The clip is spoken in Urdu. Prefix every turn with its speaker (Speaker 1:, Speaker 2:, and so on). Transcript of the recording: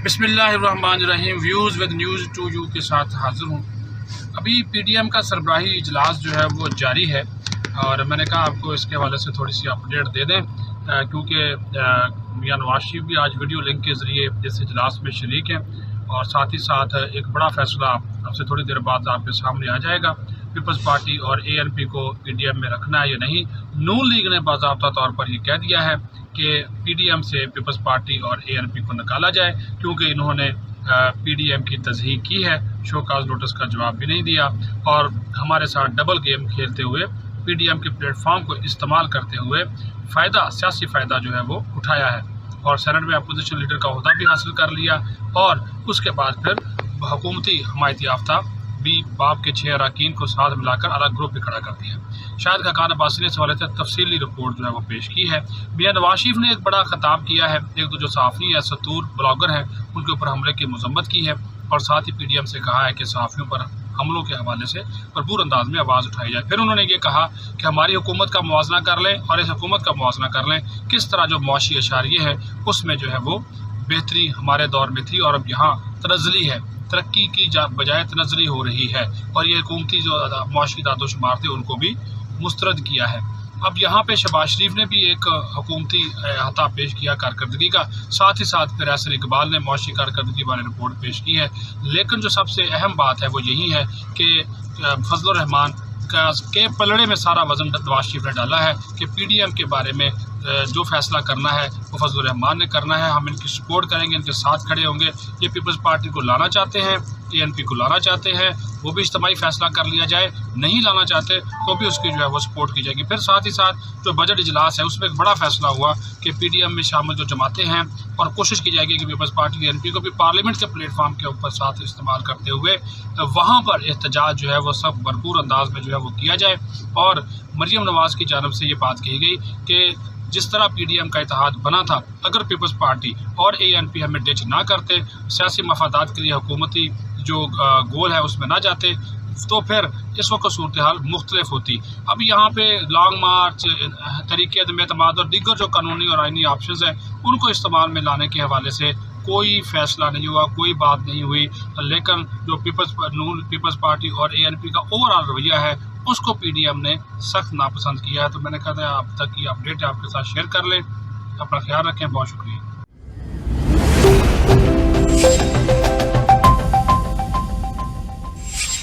Speaker 1: بسم اللہ الرحمن الرحیم. Views with news to you کے ساتھ حاضر ہوں. ابھی پی ڈی ایم کا سربراہی اجلاس جو ہے وہ جاری ہے اور میں نے کہا آپ کو اس کے حوالے سے تھوڑی سی اپڈیٹ دے دیں کیونکہ میاں نواز شریف بھی آج ویڈیو لنک کے ذریعے اس اجلاس میں شریک ہیں اور ساتھ ہی ساتھ ایک بڑا فیصلہ اب سے تھوڑی دیر بعد آپ کے سامنے آ جائے گا. پیپلز پارٹی اور اے این پی کو پی ڈی ایم میں رکھنا ہے یا نہیں. نون لیگ نے باضابطہ طور پر یہ کہہ دیا ہے کہ پی ڈی ایم سے پیپلز پارٹی اور اے این پی کو نکالا جائے کیونکہ انہوں نے پی ڈی ایم کی تصحیح کی ہے, شو کاز نوٹس کا جواب بھی نہیں دیا اور ہمارے ساتھ ڈبل گیم کھیلتے ہوئے پی ڈی ایم کے پلیٹ فارم کو استعمال کرتے ہوئے سیاسی فائدہ جو ہے وہ اٹھایا ہے اور سینٹ میں اپوزیشن لیڈر کا عہدہ بھی حاصل کر لیا اور اس کے بعد پھر حکومتی حمایت یافتہ بھی باپ کے 6 اراکین کو ساتھ ملا کر الگ گروپ بھی کھڑا کر دیا. شاہد خاقان عباسی نے اس حوالے سے تفصیلی رپورٹ جو ہے وہ پیش کی ہے. میاں نواز شریف نے ایک بڑا خطاب کیا ہے, ایک تو جو صحافی ہیں, ستور بلاگر ہیں, ان کے اوپر حملے کی مذمت کی ہے اور ساتھ ہی پی ڈی ایم سے کہا ہے کہ صحافیوں پر حملوں کے حوالے سے بھرپور انداز میں آواز اٹھائی جائے. پھر انہوں نے یہ کہا کہ ہماری حکومت کا موازنہ کر لیں اور اس حکومت کا موازنہ کر لیں کس طرح جو معاشی اشاریہ ہے اس میں جو ہے وہ بہتری ہمارے دور میں تھی اور اب یہاں تنزلی ہے, ترقی کی بجائے تنزلی ہو رہی ہے اور یہ حکومتی جو معاشی داد و شمار تھے ان کو بھی مسترد کیا ہے. اب یہاں پہ شہباز شریف نے بھی ایک حکومتی احاطہ پیش کیا کارکردگی کا, ساتھ ہی ساتھ پھر احسن اقبال نے معاشی کارکردگی والی رپورٹ پیش کی ہے. لیکن جو سب سے اہم بات ہے وہ یہی ہے کہ فضل الرحمان کے پلڑے میں سارا وزن نواز شریف نے ڈالا ہے کہ پی ڈی ایم کے بارے میں جو فیصلہ کرنا ہے وہ فضل الرحمان نے کرنا ہے. ہم ان کی سپورٹ کریں گے, ان کے ساتھ کھڑے ہوں گے. یہ پیپلز پارٹی کو لانا چاہتے ہیں, اے این پی کو لانا چاہتے ہیں, وہ بھی اجتماعی فیصلہ کر لیا جائے. نہیں لانا چاہتے تو بھی اس کی جو ہے وہ سپورٹ کی جائے گی. پھر ساتھ ہی ساتھ جو بجٹ اجلاس ہے اس میں ایک بڑا فیصلہ ہوا کہ پی ڈی ایم میں شامل جو جماعتیں ہیں اور کوشش کی جائے گی کہ پیپلز پارٹی اے این پی کو بھی پارلیمنٹ کے پلیٹ فارم کے اوپر ساتھ استعمال کرتے ہوئے وہاں پر احتجاج جو ہے وہ سب بھرپور انداز میں جو ہے وہ کیا جائے. اور مریم نواز کی جانب سے یہ بات کہی گئی کہ جس طرح پی ڈی ایم کا اتحاد بنا تھا, اگر پیپلز پارٹی اور اے این پی ہمیں ڈچ نہ کرتے, سیاسی مفادات کے لیے حکومتی جو گول ہے اس میں نہ جاتے تو پھر اس وقت صورتحال مختلف ہوتی. اب یہاں پہ لانگ مارچ, طریقے عدم اعتماد اور دیگر جو قانونی اور آئینی آپشنز ہیں ان کو استعمال میں لانے کے حوالے سے کوئی فیصلہ نہیں ہوا, کوئی بات نہیں ہوئی. لیکن جو پیپلز پارٹی اور اے این پی کا اوور آل رویہ ہے اس کو پی ڈی ایم نے سخت ناپسند کیا ہے. تو میں نے کہا تھا اب تک کی اپڈیٹ آپ کے ساتھ شیئر کر لیں. اپنا خیال رکھیں. بہت شکریہ.